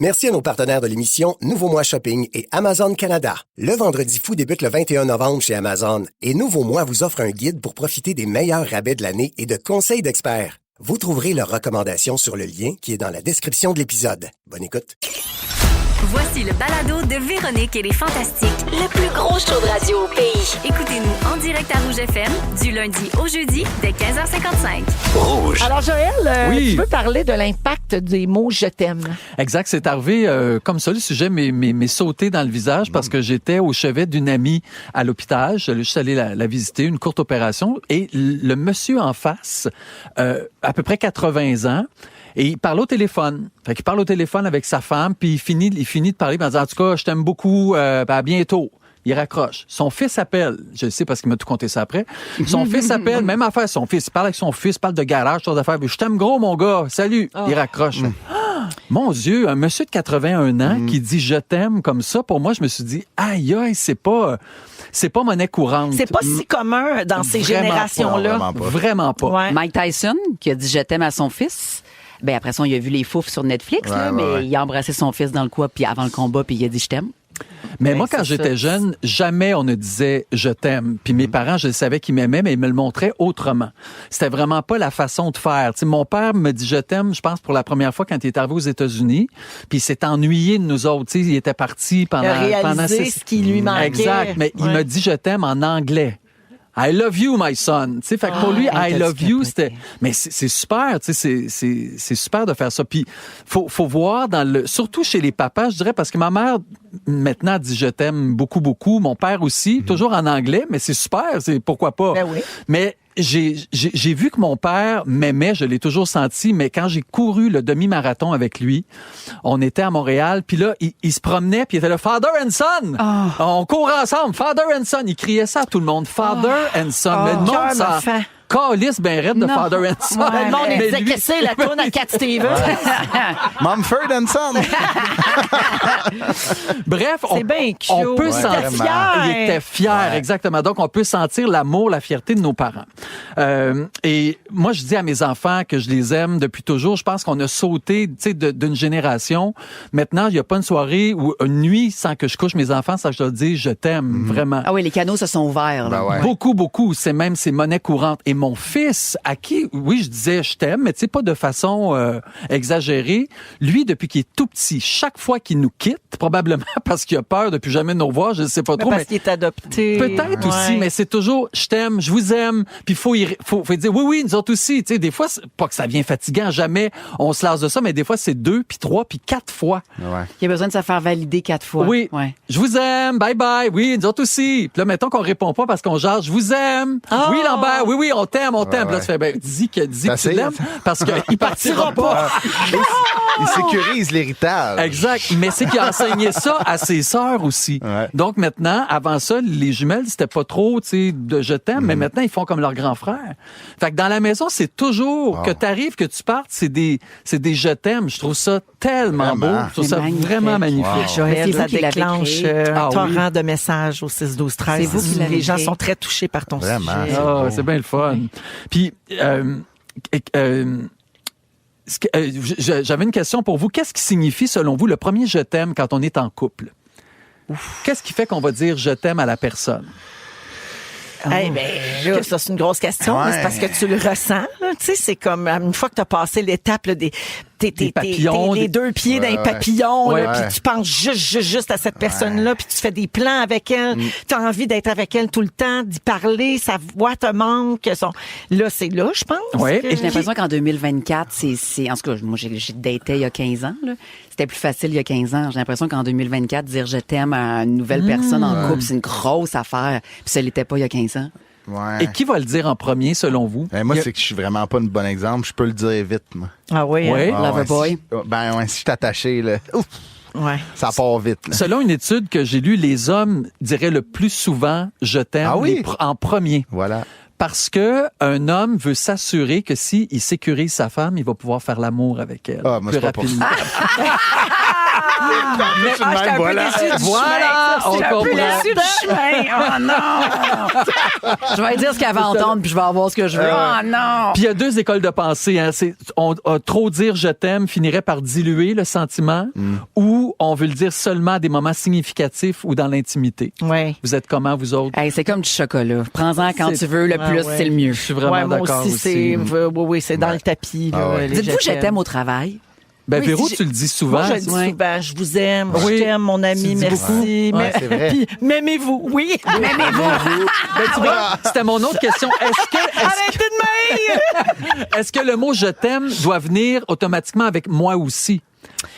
Merci à nos partenaires de l'émission Nouveau Mois Shopping et Amazon Canada. Le Vendredi fou débute le 21 novembre chez Amazon et Nouveau Mois vous offre un guide pour profiter des meilleurs rabais de l'année et de conseils d'experts. Vous trouverez leurs recommandations sur le lien qui est dans la description de l'épisode. Bonne écoute. Voici le balado de Véronique et les Fantastiques, le plus gros show de radio au pays. Écoutez-nous en direct à Rouge FM du lundi au jeudi dès 15h55. Rouge. Alors, Joël, Oui. tu veux parler de l'impact des mots « je t'aime ». Exact, c'est arrivé comme ça, le sujet m'est sauté dans le visage parce que j'étais au chevet d'une amie à l'hôpital. Je suis allé la visiter, une courte opération, et le monsieur en face, à peu près 80 ans, et il parle au téléphone. Fait qu'il parle au téléphone avec sa femme, puis il finit de parler en disant « En tout cas, je t'aime beaucoup, à bientôt ». Il raccroche. Son fils appelle. Je le sais parce qu'il m'a tout conté ça après. Son fils appelle, même affaire, son fils. Il parle avec son fils, parle de garage, choses d'affaires. Je t'aime gros, mon gars. Salut. Il raccroche. Mon Dieu, un monsieur de 81 ans qui dit je t'aime comme ça, pour moi, je me suis dit, aïe, c'est pas monnaie courante. C'est pas si commun dans ces générations-là. Vraiment pas. Ouais. Mike Tyson, qui a dit « je t'aime » à son fils. Ben après ça, il a vu les foufs sur Netflix, mais il a embrassé son fils dans le coin, puis avant le combat, puis il a dit « je t'aime ». Mais Ben, moi, quand j'étais jeune, jamais on ne disait « je t'aime ». Puis mes parents, je savais qu'ils m'aimaient, mais ils me le montraient autrement. C'était vraiment pas la façon de faire. T'sais, mon père me dit « je t'aime », je pense, pour la première fois quand il est arrivé aux États-Unis. Puis il s'est ennuyé de nous autres. T'sais, il était parti pendant... Il a réalisé ce qui lui manquait. Exact, mais il m'a dit « je t'aime » en anglais. I love you, my son. Tu sais, fait que pour lui, I love you, c'était. Mais c'est super, tu sais, c'est super de faire ça. Puis faut voir surtout chez les papas, je dirais, parce que ma mère maintenant dit je t'aime beaucoup, beaucoup. Mon père aussi, toujours en anglais, mais c'est super, c'est pourquoi pas. Ben oui. Mais j'ai vu que mon père m'aimait, je l'ai toujours senti, mais quand j'ai couru le demi-marathon avec lui, on était à Montréal, puis là, il se promenait, puis il était là, Father and Son! On court ensemble, Father and Son! Il criait ça à tout le monde, Father and Son. Mais le monde, ça... Calisse ben raide de Father and Son. Le monde il disait que c'est la tourne à Cat Stevens. Mumford and Son. Bref, C'est bien cute. on peut sentir... fier. Il était fier, exactement. Donc, on peut sentir l'amour, la fierté de nos parents. Et moi, je dis à mes enfants que je les aime depuis toujours. Je pense qu'on a sauté, tu sais, d'une génération. Maintenant, il n'y a pas une soirée ou une nuit sans que je couche mes enfants, sans que je leur dise je t'aime, vraiment. Ah oui, les canaux se sont ouverts. Là. Ben ouais. Beaucoup, beaucoup. C'est monnaie courante. Et mon fils, à qui, oui, je disais je t'aime, mais tu sais, pas de façon exagérée. Lui, depuis qu'il est tout petit, chaque fois qu'il nous quitte, probablement parce qu'il a peur de plus jamais nous revoir, je ne sais pas trop. Parce qu'il est adopté. Peut-être aussi, mais c'est toujours je t'aime, je vous aime. Puis faut dire oui, nous autres aussi. Tu sais, des fois, c'est pas que ça devient fatigant, jamais on se lasse de ça, mais des fois, c'est 2, puis 3, puis 4 fois. Ouais. Il a besoin de se faire valider 4 fois. Oui, Ouais. je vous aime, bye bye, oui, nous autres aussi. Puis là, mettons qu'on répond pas parce qu'on jase, je vous aime. Oui, Lambert, oui, on t'aime. Puis là, tu fais, dis que tu l'aimes parce qu'il partira pas. Il sécurise l'héritage. Exact. Mais c'est qu'il a enseigné ça à ses sœurs aussi. Ouais. Donc maintenant, avant ça, les jumelles, c'était pas trop, tu sais, de je t'aime, mais maintenant, ils font comme leur grand frère. Fait que dans la maison, c'est toujours que t'arrives, que tu partes, c'est des je t'aime. Je trouve ça tellement beau. Je trouve ça vraiment magnifique. Joël, C'est ça vous qui l'avez déclenche créé. un torrent de messages au 6-12-13. C'est vous qui l'avez Les gens créé. sont très touchés par ton Vraiment. sujet. Ah, c'est bien le fun. Puis, j'avais une question pour vous. Qu'est-ce qui signifie, selon vous, le premier je t'aime quand on est en couple? Qu'est-ce qui fait qu'on va dire je t'aime à la personne? Eh ben, là, ça, c'est une grosse question. Ouais. C'est parce que tu le ressens. là. Tu sais, c'est comme une fois que tu as passé l'étape là, des papillons, les 2 pieds dans les papillons, Ouais. là, puis tu penses juste à cette personne-là, puis tu fais des plans avec elle. Tu as envie d'être avec elle tout le temps, d'y parler, sa voix te manque. Là, c'est là, je pense. Ouais. que- Et j'ai l'impression qu'en 2024, c'est en tout cas, moi, j'ai daté il y a 15 ans, là. C'était plus facile il y a 15 ans. J'ai l'impression qu'en 2024, dire je t'aime à une nouvelle personne en couple, c'est une grosse affaire. Puis ça l'était pas il y a 15 ans. Ouais. Et qui va le dire en premier, selon vous? Moi, c'est que je suis vraiment pas une bonne exemple. Je peux le dire vite, moi. Ah oui. Ouais. hein? Loverboy. Si je suis attaché, là, ouf, Ouais. ça part vite. Là. Selon une étude que j'ai lue, les hommes diraient le plus souvent je t'aime Ah oui? en premier. Voilà. Parce que un homme veut s'assurer que s'il sécurise sa femme, il va pouvoir faire l'amour avec elle Ah, moi, plus c'est pas pour rapidement. J'étais un peu voilà. déçue du Voilà, chemin. on J'étais un peu comprend. déçue du chemin. Oh non! Je vais dire ce qu'elle va entendre, puis je vais avoir ce que je veux. Oh non! Puis il y a deux écoles de pensée. Hein. Trop dire je t'aime finirait par diluer le sentiment ou on veut le dire seulement à des moments significatifs ou dans l'intimité. Ouais. Vous êtes comment, vous autres? Hey, c'est comme du chocolat. Prends-en quand C'est- tu veux, le plus, ouais. c'est le mieux. Je suis vraiment Ouais, moi d'accord aussi, aussi. c'est dans le tapis. Là, Ah ouais. les Dites-vous, je t'aime. t'aime au travail. Ben, Oui, Véro, si tu le dis souvent. Moi, je le dis Ouais. souvent. Je vous aime. Oui. Je t'aime, mon ami. Tu le dis Merci. beaucoup. Ouais, c'est vrai. Puis, m'aimez-vous? Oui. M'aimez-vous? Ben, tu vois, c'était mon autre question. Arrêtez de m'haïr! Est-ce que le mot je t'aime doit venir automatiquement avec moi aussi?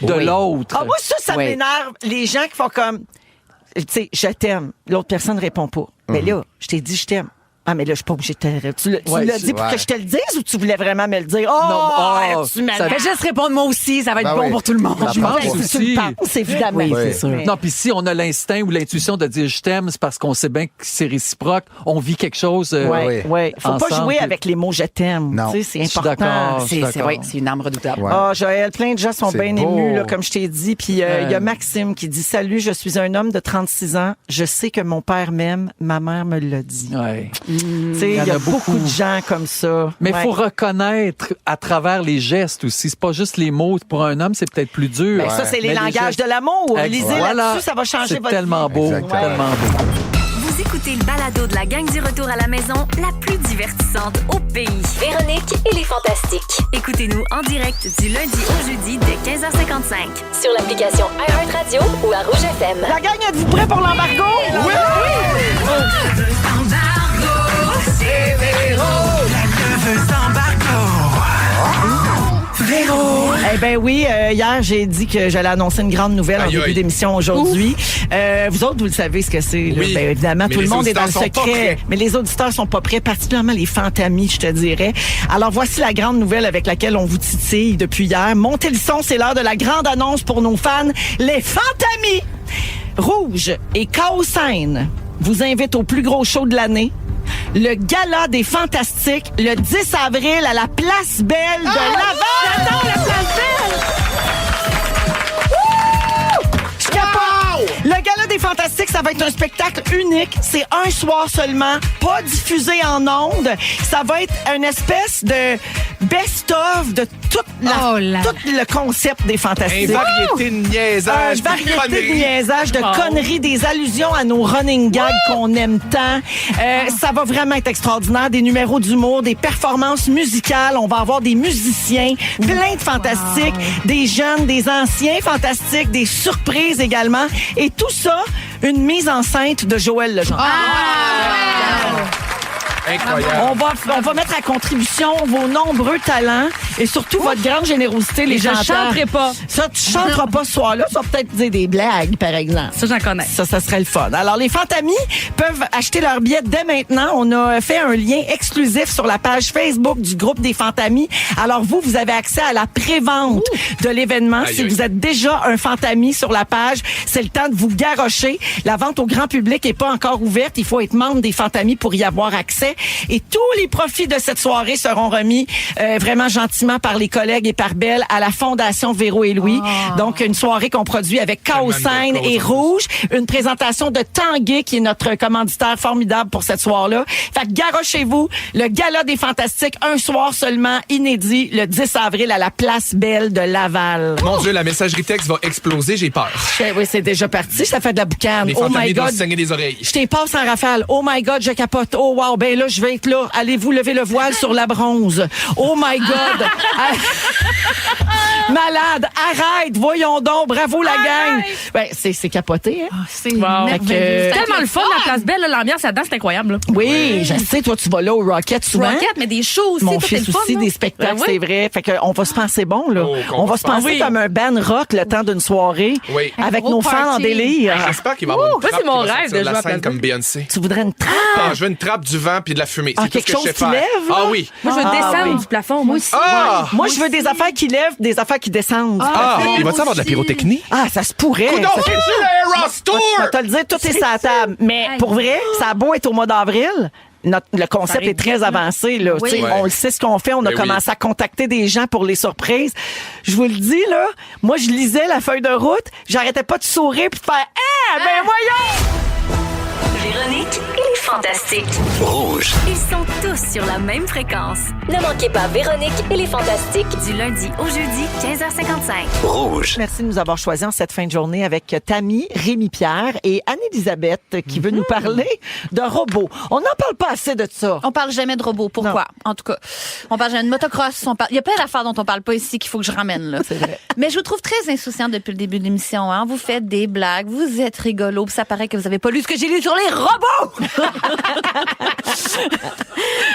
De Oui. l'autre? Ah, moi, ça Oui. m'énerve. Les gens qui font comme, tu sais, je t'aime. L'autre personne ne répond pas. Mais là, je t'ai dit, je t'aime. Ah, mais là, je suis pas obligée de te... Tu Ouais, l'as dit pour ouais. que je te le dise ou tu voulais vraiment me le dire? Oh, Non, tu m'as ça- Fais juste répondre moi aussi, ça va être Ben bon oui. pour tout le monde. Ça Je part pense pas. aussi. Tu le penses, évidemment. Oui, c'est sûr. Non, puis si on a l'instinct ou l'intuition de dire je t'aime, c'est parce qu'on sait bien que c'est réciproque. On vit quelque chose. Ouais, ouais. Faut pas ensemble. jouer avec les mots je t'aime. Non. Tu sais, c'est Je suis important. d'accord. C'est d'accord. ouais, c'est une arme redoutable. Ouais. Ah, Joël, plein de gens sont C'est bien beau. émus, là, comme je t'ai dit. Puis il y a Maxime qui dit « Salut, je suis un homme de 36 ans. Je sais que mon père m'aime. Ma mère me l'a dit. Ouais. Tu sais, il y a beaucoup de gens comme ça. Mais il Ouais. faut reconnaître à travers les gestes aussi. C'est pas juste les mots. Pour un homme, c'est peut-être plus dur. Ben, ça, c'est les Mais langages gestes- de l'amour. Ex- Lisez voilà. là-dessus, ça va changer C'est votre tellement vie. beau. Exactement. Tellement beau. Vous écoutez le balado de la gang du retour à la maison, la plus divertissante au pays. Véronique et les Fantastiques. Écoutez-nous en direct du lundi au jeudi dès 15h55. Sur l'application iHeartRadio ou à Rouge FM. La gang, êtes-vous prêts pour l'embargo? Oui! Eh ben oui, hier, j'ai dit que j'allais annoncer une grande nouvelle en Aïe, début aïe. d'émission aujourd'hui. Vous autres, vous le savez ce que c'est. là. Oui, Ben, évidemment, mais tout le les monde est dans le auditeurs sont pas secret. prêts. Mais les auditeurs sont pas prêts, particulièrement les fantamis, je te dirais. Alors, voici la grande nouvelle avec laquelle on vous titille depuis hier. Montez le son, c'est l'heure de la grande annonce pour nos fans. Les fantamis! Rouge et Chaos-Scène vous invitent au plus gros show de l'année. Le Gala des Fantastiques, le 10 avril à la Place Belle de Laval. J'adore la Place Belle! Wouh! Je capote! Le Gala des Fantastiques, ça va être un spectacle unique. C'est un soir seulement, pas diffusé en ondes. Ça va être une espèce de best-of de tout le concept des Fantastiques. Une variété de niaisage. Une variété de conneries. niaisage, de conneries, des allusions à nos running gags qu'on aime tant. Ça va vraiment être extraordinaire. Des numéros d'humour, des performances musicales. On va avoir des musiciens, plein de fantastiques, des jeunes, des anciens fantastiques, des surprises également. Et tout ça, une mise en scène de Joël Legendre. Incroyable. On va mettre à contribution vos nombreux talents et surtout votre grande générosité, les je chanteurs. chanterai pas. Ça, tu chanteras pas ce soir-là. Tu vas peut-être dire des blagues, par exemple. Ça, j'en connais. Ça serait le fun. Alors, les Fantamis peuvent acheter leurs billets dès maintenant. On a fait un lien exclusif sur la page Facebook du groupe des Fantamis. Alors, vous avez accès à la pré-vente de l'événement. Aïe, Si aïe. vous êtes déjà un Fantami sur la page, c'est le temps de vous garrocher. La vente au grand public est pas encore ouverte. Il faut être membre des Fantamis pour y avoir accès. Et tous les profits de cette soirée seront remis vraiment gentiment par les collègues et par Belle à la Fondation Véro et Louis. Donc, une soirée qu'on produit avec Chaos-Scène Tellement de et causes, Rouge. Une présentation de Tanguay, qui est notre commanditaire formidable pour cette soirée-là. Fait que garochez-vous. Le Gala des Fantastiques, un soir seulement, inédit, le 10 avril à la Place Belle de Laval. Mon Dieu, la messagerie texte va exploser, j'ai peur. Oui, c'est déjà parti. Ça fait de la boucane. Les Oh my fantamis doivent God. se saigner des oreilles. Je t'ai passe en rafale. Oh my God, je capote. Oh wow, ben là, je vais être là. Allez-vous lever le voile sur la bronze. Oh my God. Malade, arrête, voyons donc. Bravo la gang. Ben, c'est capoté, hein? C'est Fait que- c'est tellement le fun, la place belle, là, l'ambiance là-dedans, c'est incroyable. Là. Oui, je sais, toi, tu vas là au Rocket souvent. Rocket, mais des shows aussi, Mon tout est fils le fun, aussi, là. des spectacles, Ben oui. c'est vrai. Fait que on va se penser bon, là. Oh, on va se penser Oui. comme un band rock le temps d'une soirée. Oui. Avec gros nos fans en party. délire. J'espère qu'il va y avoir une moi, trappe c'est mon qui va rêve sortir de de la jouer à scène Place comme Beyoncé. Tu voudrais une trappe? Ah, je veux une trappe, du vent puis de la fumée. Ah, C'est tout quelque ce que chose je sais qui faire. lève, là? Ah oui. Moi, je veux Ah, descendre oui. du plafond, moi aussi. Ah! Moi, je veux des affaires qui lèvent, des affaires qui descendent. Ah! moi Il va-tu avoir de la aussi. pyrotechnie? Ah, ça se pourrait. Coudon, Ça se- c'est-tu le Eros Je vais Tour? te le dire, tout est sur la table. Mais pour vrai, ça a beau être au mois d'avril, le concept est très avancé. Là. Oui. Tu sais, Ouais. On le sait ce qu'on fait. On a Ben commencé à contacter des gens pour les surprises. Je vous le dis, là, moi, je lisais la feuille de route. J'arrêtais pas de sourire puis de faire « Ah, ben voyons! » Véronique et les Fantastiques. Rouge. Ils sont tous sur la même fréquence. Ne manquez pas Véronique et les Fantastiques. Du lundi au jeudi, 15h55. Rouge. Merci de nous avoir choisis en cette fin de journée avec Tammy, Rémi-Pierre et Anne-Élisabeth qui veut nous parler de robots. On n'en parle pas assez de ça. On parle jamais de robots. Pourquoi? En tout cas, on parle jamais de motocross. Il y a plein d'affaires dont on parle pas ici qu'il faut que je ramène. Là. C'est vrai. Mais je vous trouve très insouciant depuis le début de l'émission. Hein? Vous faites des blagues, vous êtes rigolo, puis ça paraît que vous avez pas lu ce que j'ai lu sur les robots.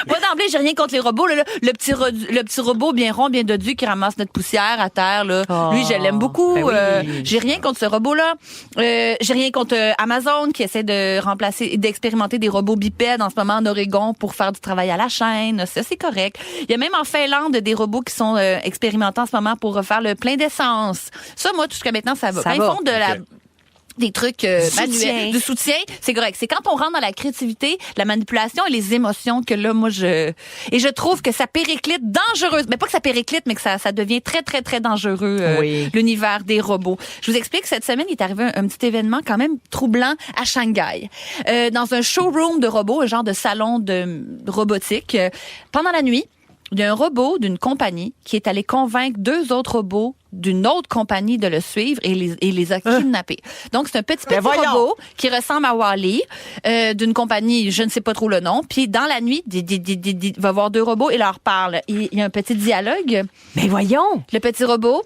Moi d'emblée, j'ai rien contre les robots. Là. Le petit robot bien rond, bien dodu qui ramasse notre poussière à terre. Là. Lui, je l'aime beaucoup. Ben oui. J'ai rien contre ce robot-là. J'ai rien contre Amazon qui essaie de remplacer et d'expérimenter des robots bipèdes en ce moment en Oregon pour faire du travail à la chaîne. Ça, c'est correct. Il y a même en Finlande des robots qui sont expérimentés en ce moment pour refaire le plein d'essence. Ça, moi, jusqu'à maintenant, ça va. Quand ils font des trucs manuels, du soutien, c'est correct. C'est quand on rentre dans la créativité, la manipulation et les émotions que là, moi, je trouve que ça périclite dangereuse. Mais pas que ça périclite, mais que ça devient très, très, très dangereux, l'univers des robots. Je vous explique, cette semaine, il est arrivé un petit événement quand même troublant à Shanghai. Dans un showroom de robots, un genre de salon de robotique, pendant la nuit, il y a un robot d'une compagnie qui est allé convaincre 2 autres robots d'une autre compagnie de le suivre et les a kidnappés. Donc, c'est un petit robot qui ressemble à Wall-E, d'une compagnie, je ne sais pas trop le nom. Puis, dans la nuit, il va voir 2 robots et leur parle. Il y a un petit dialogue. Mais voyons! Le petit robot,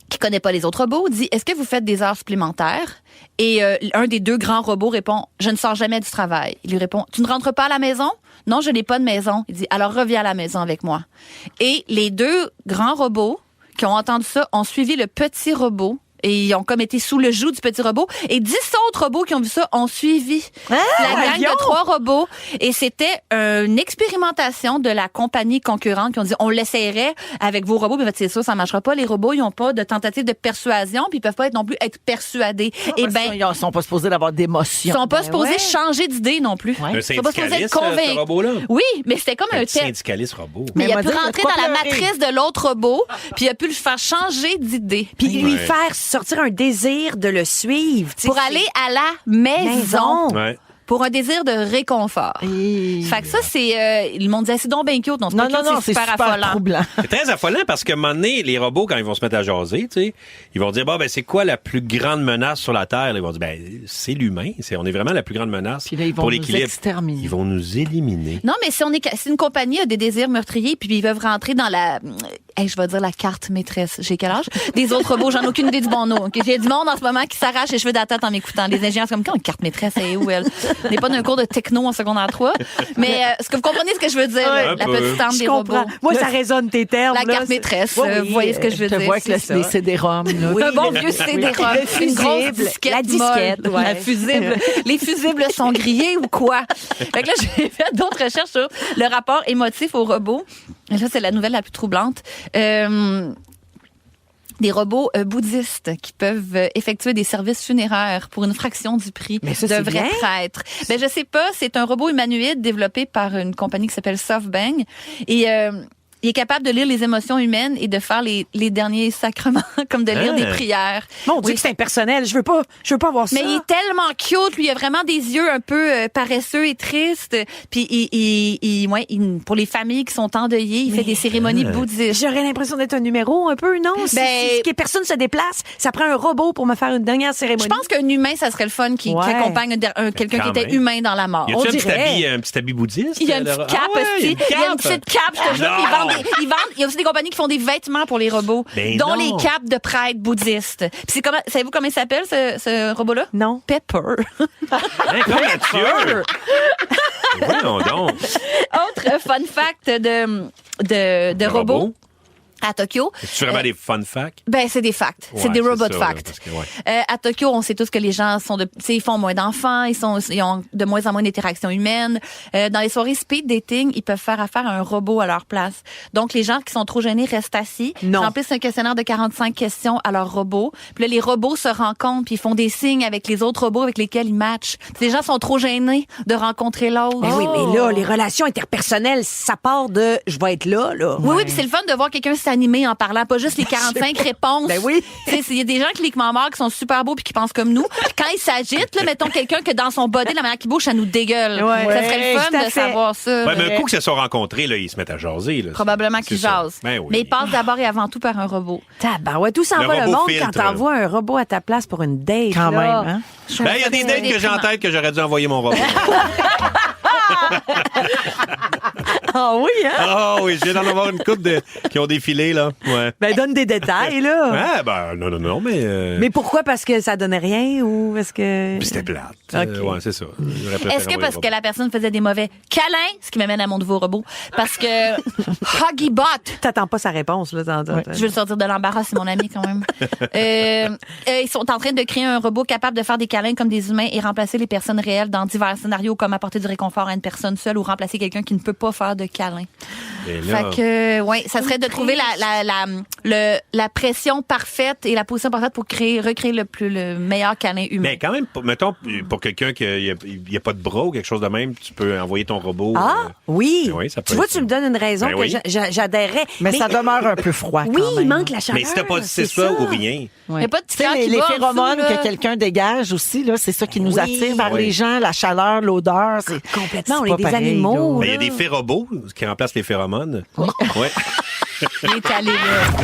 qui connaît pas les autres robots, dit « Est-ce que vous faites des heures supplémentaires? » Et un des 2 grands robots répond « Je ne sors jamais du travail. » Il lui répond « Tu ne rentres pas à la maison? » « Non, je n'ai pas de maison. » Il dit « Alors reviens à la maison avec moi. » Et les 2 grands robots qui ont entendu ça ont suivi le petit robot et ils ont comme été sous le joug du petit robot. Et 10 autres robots qui ont vu ça ont suivi la gang de 3 robots. Et c'était une expérimentation de la compagnie concurrente qui ont dit on l'essayerait avec vos robots. Mais c'est sûr, ça ne marchera pas. Les robots, ils n'ont pas de tentative de persuasion puis ils peuvent pas non plus être persuadés. Et ils sont pas supposés d'avoir d'émotion. Ils sont pas supposés changer d'idée non plus. Un Ils sont pas supposés être syndicaliste, convaincus. ce robot-là? Oui, mais c'était comme un test. Syndicaliste robot. Mais il a pu dire, rentrer il a dans la pas pleuré. matrice de l'autre robot puis il a pu le faire changer d'idée. Puis lui faire sortir un désir de le suivre. Tu sais, Pour aller à la maison. Ouais. Pour un désir de réconfort. Fait que ça, c'est... le monde disait, c'est donc bien cute. Non, c'est pas cute, c'est super affolant. troublant. C'est très affolant parce qu'à un moment donné, les robots, quand ils vont se mettre à jaser, tu sais, ils vont dire, c'est quoi la plus grande menace sur la Terre? Ils vont dire, c'est l'humain. On est vraiment la plus grande menace Puis là, ils vont pour nous l'équilibre. exterminer. Ils vont nous éliminer. Non, mais si une compagnie a des désirs meurtriers puis ils veulent rentrer dans la... je vais dire la carte maîtresse. J'ai quel âge? Des autres robots, j'en ai aucune idée du bon nom. Okay? J'ai du monde en ce moment qui s'arrache les cheveux de la tête en m'écoutant. Les ingénieurs, c'est comme, quand une carte maîtresse, elle est où, elle? On n'est pas d'un cours de techno en secondaire 3. Mais est-ce que vous comprenez ce que je veux dire? Un La peu. petite arme je des comprends. robots. Moi, ça résonne tes termes. La là, carte maîtresse, Oui, vous voyez ce que je veux Je te dire. vois avec les CD-ROM. là. Un bon vieux CD-ROM. Le Une grosse fusible, disquette la disquette, molle. ouais. La fusible. Les fusibles sont grillés ou quoi? Fait que là, j'ai fait d'autres recherches sur le rapport émotif aux robots. Et là, c'est la nouvelle la plus troublante. Des robots bouddhistes qui peuvent effectuer des services funéraires pour une fraction du prix Mais ça, d'un c'est vrai bien. prêtre. Je sais pas, c'est un robot humanoïde développé par une compagnie qui s'appelle SoftBank et il est capable de lire les émotions humaines et de faire les derniers sacrements, comme de lire des prières. Mon Dieu, Oui. que c'est impersonnel. Je veux pas voir ça. Mais il est tellement cute, lui, il a vraiment des yeux un peu paresseux et tristes. Puis pour les familles qui sont endeuillées, il fait des cérémonies bouddhistes. J'aurais l'impression d'être un numéro un peu, non? Si que personne se déplace, ça prend un robot pour me faire une dernière cérémonie. Je pense qu'un humain, ça serait le fun qui accompagne quelqu'un qui Quand était même. humain dans la mort. Y On a-tu dirait. un petit habit bouddhiste? Il y a une petite cape aussi. Il y a une petite cape, je te jure. Non. Il y a aussi des compagnies qui font des vêtements pour les robots, Ben dont non. les capes de prêtres bouddhistes. Puis savez-vous comment il s'appelle, ce robot-là? Non. Pepper. Comme Mathieu. Voyons donc. Autre fun fact de robots. à Tokyo. C'est vraiment des fun facts? Ben, c'est des facts. Ouais, c'est des robot ça, facts. là, parce que, ouais. À Tokyo, on sait tous que les gens ils font moins d'enfants, ils ont de moins en moins d'interactions humaines. Dans les soirées speed dating, ils peuvent faire affaire à un robot à leur place. Donc, les gens qui sont trop gênés restent assis, remplissent un questionnaire de 45 questions à leur robot. Puis là, les robots se rencontrent, puis ils font des signes avec les autres robots avec lesquels ils matchent. Les gens sont trop gênés de rencontrer l'autre. Ben oui, mais là, les relations interpersonnelles, ça part de je vais être là. Oui, puis c'est le fun de voir quelqu'un s'animer en parlant, pas juste les 45 réponses. Ben oui. Il y a des gens cliquement morts qui sont super beaux puis qui pensent comme nous. Quand ils s'agitent, là, mettons quelqu'un que dans son body, la manière qu'il bouge, ça nous dégueule. Ouais. Ça serait le fun de savoir ça. Ouais, mais un coup que se sont rencontrés, là, ils se mettent à jaser. Là. Probablement qu'ils jasent. Ben oui. Mais ils passent d'abord et avant tout par un robot. Ouais, tout s'en Le va le robot monde filtre. quand t'envoies un robot à ta place pour une date. Quand là. même, hein? Ben, il y a des dates que j'ai en tête que j'aurais dû envoyer mon robot. Ah oui, hein? Ah oui, je viens d'en avoir une couple qui ont défilé, là. Ouais. Ben, donne des détails, là. Ah, ben, non, mais. Mais pourquoi? Parce que ça donnait rien ou parce que. Puis c'était plate. Ok. Ouais, c'est ça. J'aurais préféré Est-ce que envoyer parce le que la personne faisait des mauvais câlins, ce qui m'amène à mon nouveau robot, parce que Hoggybot, T'attends pas sa réponse, là. je veux le sortir de l'embarras, c'est mon ami quand même. Ils sont en train de créer un robot capable de faire des câlins comme des humains et remplacer les personnes réelles dans divers scénarios, comme apporter du réconfort à une personne seule ou remplacer quelqu'un qui ne peut pas faire de câlin. Et là, Fait que, ouais, ça serait de trouver la pression parfaite et la position parfaite pour recréer le meilleur câlin humain. mais quand même, mettons, pour quelqu'un qui n'y a pas de bras ou quelque chose de même, tu peux envoyer ton robot. Oui. Oui, ça peut Tu vois, être- tu me donnes une raison Ben que oui. j'adhérais. Mais ça demeure un peu froid Oui, quand même. il manque la chaleur. Mais si t'as pas c'est ça ou rien. Il n'y a pas de Tu petit sais, cœur les qui bat en phéromones dessous, là. que quelqu'un dégage aussi, là, c'est ça qui nous Oui. attire vers Oui. les gens, la chaleur, l'odeur. C'est Complètement, on c'est est pas des pareil, animaux. là. Mais il y a des phérobots qui remplacent les phéromones. Ouais. Il est allé là.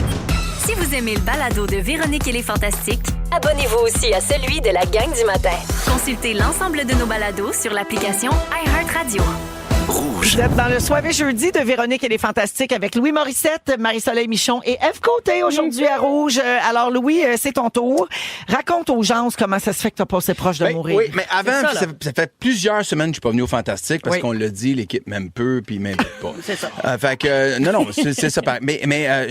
Si vous aimez le balado de Véronique et les Fantastiques, Abonnez-vous aussi à celui de la gang du matin. consultez l'ensemble de nos balados sur l'application iHeartRadio. Vous êtes dans le Soirée jeudi de Véronique et les Fantastiques avec Louis Morissette, Marie-Soleil Michon et Eve Côté aujourd'hui à Rouge. Alors Louis, c'est ton tour. Raconte aux gens comment ça se fait que t'as passé proche de mourir. Oui, mais avant, C'est ça, là. ça fait plusieurs semaines que je suis pas venu au Fantastique parce Oui. qu'on l'a dit, l'équipe m'aime peu puis m'aime pas. C'est ça. Fait que, non, c'est ça. Mais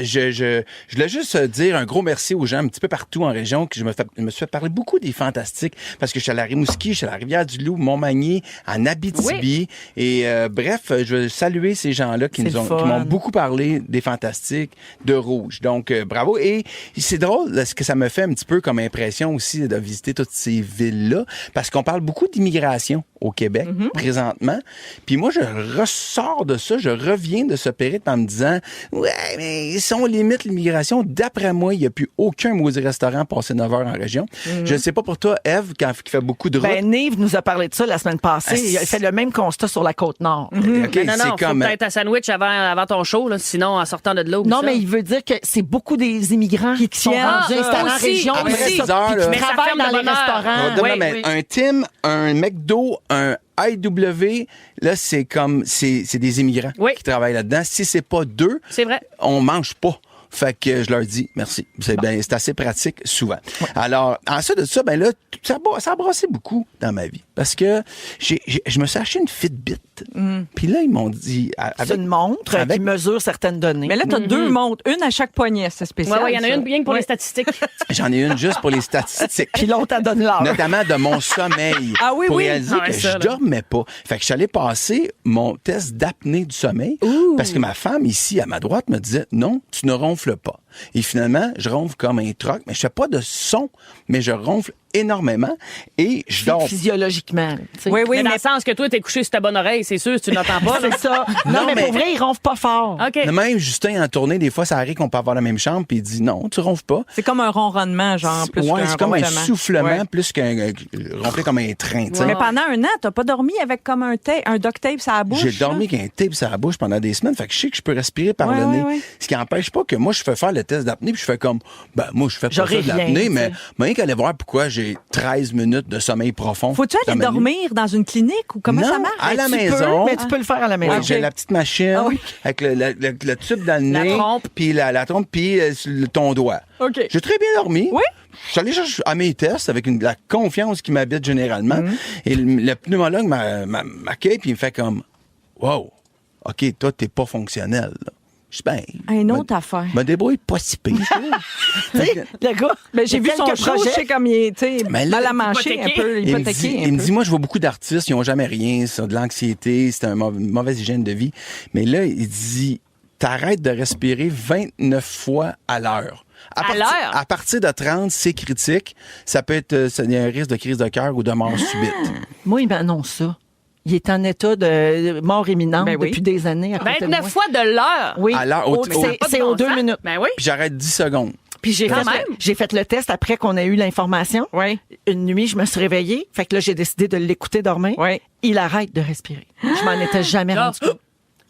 je voulais juste dire un gros merci aux gens un petit peu partout en région que je me suis fait parler beaucoup des Fantastiques parce que je suis à la Rimouski, je suis à la Rivière-du-Loup, Montmagny, en Abitibi. Et bref, je veux saluer ces gens-là qui C'est nous ont le fun. qui m'ont beaucoup parlé des Fantastiques de Rouge. Donc, bravo. Et c'est drôle là, ce que ça me fait un petit peu comme impression aussi de visiter toutes ces villes-là parce qu'on parle beaucoup d'immigration au Québec présentement. Puis moi, je ressors de ça, je reviens de ce périple en me disant « Ouais, mais si on limite l'immigration, d'après moi, il n'y a plus aucun maudit restaurant passé 9 heures en région. Je ne sais pas pour toi, Eve, qui fait beaucoup de routes. Ben, Nive nous a parlé de ça la semaine passée. Ah, Il a fait le même constat sur la Côte-Nord. OK, Non, c'est faut comme... peut-être un sandwich avant ton show, là, sinon en sortant de là. Non, mais il veut dire que c'est beaucoup des immigrants qui sont tiennent. rendus installés en Aussi, région. après puis 10 heures, puis là. qui Mais ça travaillent ferme dans de les bonne heure. restaurants. Non, Oui, mais oui. un Tim, un McDo, un IW, là, c'est comme, c'est des immigrants Oui. qui travaillent là-dedans. Si c'est pas deux, C'est vrai. on mange pas. Fait que je leur dis merci. C'est assez pratique souvent. Alors, ensuite de ça, ben là, ça a brassé beaucoup dans ma vie. Parce que je me suis acheté une Fitbit. Puis là, ils m'ont dit... C'est une montre qui mesure certaines données. Mais là, tu as deux montres, une à chaque poignet, c'est spécial. Ouais, il y en a ça. une bien que pour les statistiques. J'en ai une juste pour les statistiques. Puis l'autre, elle donne l'heure. Notamment de mon sommeil. Ah oui, pour oui. réaliser Ah ouais, que ça, je là. dormais pas. Fait que je suis allé passer mon test d'apnée du sommeil. Parce que ma femme, ici, à ma droite, me disait, non, tu ne ronfles pas. Et finalement, je ronfle comme un troc, mais je fais pas de son, mais je ronfle énormément et je dors. Physiologiquement. tu sais. Oui, oui, mais dans mais le sens que toi, t'es couché sur ta bonne oreille, c'est sûr, tu n'entends pas. là. C'est ça. Non, Non, mais mais- pour vrai, ils ronflent pas fort. OK. Même Justin, en tournée, des fois, ça arrive qu'on peut avoir la même chambre, puis il dit, non, tu ronfles pas. c'est comme un ronronnement, genre, plus Ouais, qu'un c'est comme un ronflement. soufflement, Ouais. plus qu'un ronfler comme un train, tu sais. Mais pendant un an, t'as pas dormi avec comme un duct tape sur la bouche? J'ai dormi là? avec un tape sur la bouche pendant des semaines, fait que je sais que je peux respirer par Ouais, le nez. ouais, ouais. Ce qui n'empêche pas que moi, je fais faire le test d'apnée, puis je fais comme, ben, moi, je fais pas ça J'aurais de rien, l'apnée, tu mais sais. rien qu'aller voir pourquoi j'ai 13 minutes de sommeil profond. Faut-tu aller dans ma nuit. dormir dans une clinique ou comment Non, ça marche? à la Tu peux, maison. mais tu peux le faire à la maison. Oui, j'ai la petite machine Ah oui. avec le tube dans le La nez, trompe. puis la trompe, puis ton doigt. OK. J'ai très bien dormi. Oui? Je suis allé chercher à mes tests avec la confiance qui m'habite généralement. Mm-hmm. Et le pneumologue m'accueille puis il me fait comme, wow, OK, toi, t'es pas fonctionnel. Là. Je dis, Une autre affaire. me débrouille pas si pire. Tu sais, le gars, Ben, j'ai vu son quelques show, projets. je sais comme il est, tu sais, Mais là, mal à manger, un peu hypothéqué. Il me dit, moi, je vois beaucoup d'artistes, ils n'ont jamais rien, c'est de l'anxiété, c'est une mauvaise hygiène de vie. Mais là, il dit, t'arrêtes de respirer 29 fois à l'heure. À partir de 30, c'est critique. Ça peut être, il y a un risque de crise de cœur ou de mort subite. Moi, il m'annonce ça. Il est en état de mort imminente Ben oui. depuis des années. À côté de 29 moi. fois de l'heure. Oui. À l'heure, C'est aux 2 minutes. Ben oui. Puis j'arrête 10 secondes. Puis j'ai Quand fait, même. j'ai fait le test après qu'on a eu l'information. Oui. Une nuit, je me suis réveillée. Fait que là, j'ai décidé de l'écouter dormir. Oui. Il arrête de respirer. Je m'en étais jamais rendu compte.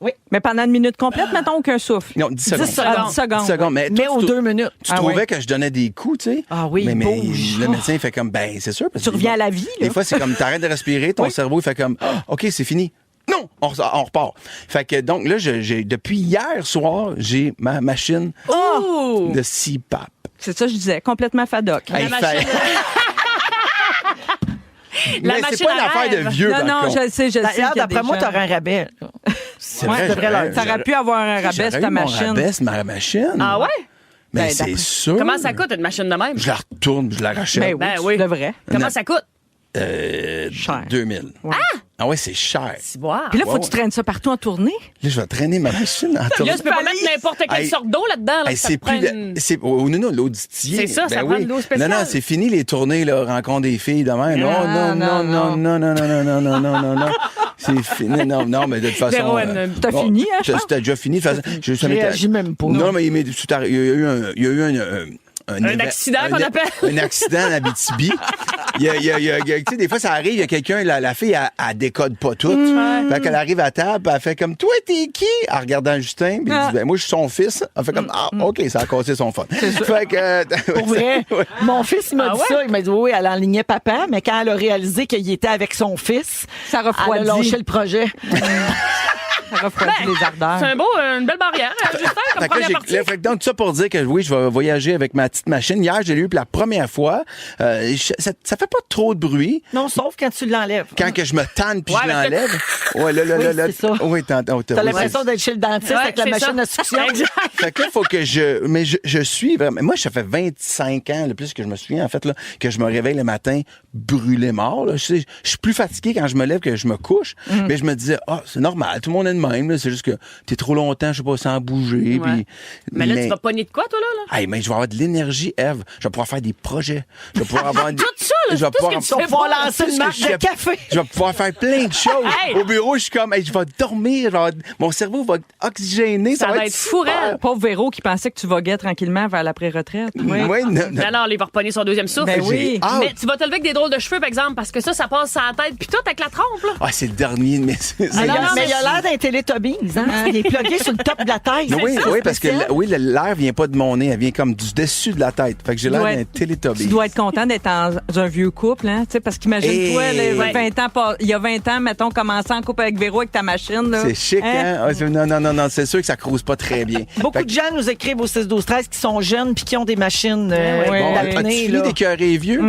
Oui. Mais pendant une minute complète, mettons, aucun souffle. Non, 10 secondes. 10 secondes. 10 secondes. 10 secondes. Mais aux 2 minutes. Tu trouvais que je donnais des coups, tu sais? Ah oui, mais il bouge. le médecin, il fait comme, c'est sûr. Parce Tu que reviens à la vie, là. Des fois, c'est comme, t'arrêtes de respirer, ton cerveau, il fait comme, OK, c'est fini. Non, on repart. Fait que, donc, là, depuis hier soir, j'ai ma machine de CPAP. C'est ça que je disais, complètement fadoc. Hey, machine- Mais machine c'est pas une à affaire de rêve. vieux, Non, par non, contre. je le sais, D'ailleurs, qu'il y a d'après des moi, gens. t'aurais un rabais. C'est Ouais, vrai, je devrais j'aurais- leur- Ça aurait pu avoir un rabais, j'aurais cette eu mon machine. rabais, c'est ma machine. Ah ouais? Mais Ben, c'est d'après- sûr. Comment ça coûte une machine de même? Je la retourne, je la rachète. Ben oui, Ben tu oui. devrais. Comment Non. ça coûte? Cher. 2000. Ah ouais, c'est cher. C'est boire. Puis là, faut Ouais, que tu traînes ça partout en tournée. Là, je vais traîner ma machine en tournée. Là, tu peux pas mettre n'importe quelle Hey, sorte d'eau là-dedans. Là, Hey, ça c'est te prend plus une- non, l'auditier. C'est ça, ça prend de l'eau spéciale. Non, c'est fini les tournées, là, rencontre des filles demain. Non. C'est fini. Non, mais de toute façon. Véro, t'as fini, hein, je pense? C'était déjà fini. De toute façon, ça m'était- réagis même pas. Non, mais il y a eu un accident qu'on appelle. Un accident en Abitibi. Tu sais, des fois, ça arrive, il y a quelqu'un, la fille, elle décode pas tout. Fait qu'elle arrive à table, elle fait comme, toi, t'es qui? En regardant Justin, puis il dit, moi, je suis son fils. Elle fait comme, OK, ça a cassé son fun. Fait que, Pour vrai, mon fils, il m'a dit ça. Il m'a dit, oui, elle enlignait papa, mais quand elle a réalisé qu'il était avec son fils, Ça elle a refroidit. lâché le projet. Ça refroidit les ardeurs. C'est une belle barrière, hein, Justin, comme Fait que là, première partie. fait que donc, tout ça pour dire que oui, je vais voyager avec ma petite machine. Hier, j'ai lu pour la première fois. Ça fait pas trop de bruit. Non, sauf quand tu l'enlèves. Quand que je me tanne puis Ouais, je mais l'enlève. Ouais, là. c'est ça. Oui, T'as l'impression d'être chez le dentiste Ouais, avec la c'est machine ça. à succion. Fait que là, il faut que je suis vraiment. Moi, ça fait 25 ans, le plus que je me souviens, en fait, là, que je me réveille le matin brûlé mort. Là. Je suis plus fatigué quand je me lève que je me couche. Mais je me disais, c'est normal, tout le monde est de même. Là. C'est juste que t'es trop longtemps, je sais pas, sans bouger. Ouais. Puis, Mais là, tu vas pogner de quoi, toi, là? Hey, mais je vais avoir de l'énergie, Ève. Je vais pouvoir faire des projets. Je vais pouvoir avoir Tout ça, là, je vais tout ce pouvoir, que tu fais pouvoir pas. lancer tout une ce que marque je de fais- café. Je vais pouvoir faire plein de choses. Hey! Au bureau, je suis comme, je vais dormir. Mon cerveau va Ça oxygéner. Ça, va être fou, super. raide. Pauvre Véro qui pensait que tu voguais tranquillement vers l'après-retraite. Oui, non. Non, il va repogner son deuxième souffle. Ben oui. J'ai hâte. Mais tu vas te lever avec des drôles de cheveux, par exemple, parce que ça passe sur la tête, puis tout avec la trompe, là. Ah, c'est le dernier, mais c'est. Mais, non, mais mais il a l'air d'un Télétubbies, hein? Il est plugué sur le top de la tête. Oui, C'est oui, parce que spécial. l'air vient pas de mon nez, elle vient comme du dessus de la tête. Fait que j'ai l'air dois d'un être- Télétobie. Tu dois être content d'être dans un vieux couple, hein? Tu sais, parce qu'imagine-toi, Hey. là, 20 ans, il y a 20 ans, mettons, commencer en couple avec Véro avec ta machine. Là. C'est chic, hein? Ah, non, c'est sûr que ça crouse pas très bien. Beaucoup Fait de gens nous écrivent au 6-12-13 qui sont jeunes puis qui ont des machines Ouais. Bon, d'apnée, as-tu fini là. d'écœurer vieux?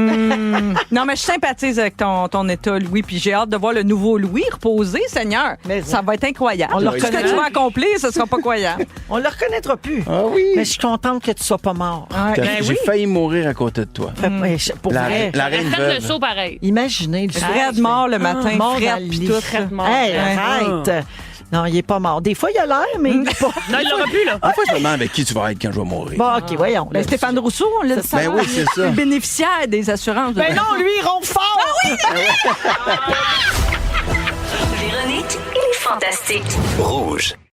Non, mais je sympathise avec ton état, Louis, puis j'ai hâte de voir le nouveau Louis reposer, Seigneur. Mais ça va être incroyable. On le Ce que reconnaît. tu vas accomplir, ce sera pas croyable. On le reconnaîtra plus. Ah oui. Mais je suis contente que tu sois pas mort. J'ai failli mourir à côté de toi. Pour vrai. La reine Faites le veuve. saut pareil. Imaginez le Fred mort le matin, mort Fred dans le puis lit. tout. Fred mort. Hey, Ouais. arrête. Non, il est pas mort. Des fois, il a l'air, mais il est pas. Non, il l'aura plus, là. Des fois, je me demande avec qui tu vas être quand je vais mourir. Bon, OK, voyons. Ben, Stéphane Rousseau, on l'a dit ça. Ben oui, c'est ça. Le bénéficiaire des assurances. Ben non, lui, il ronfle fort. Véronique et les Fantastiques. Rouge.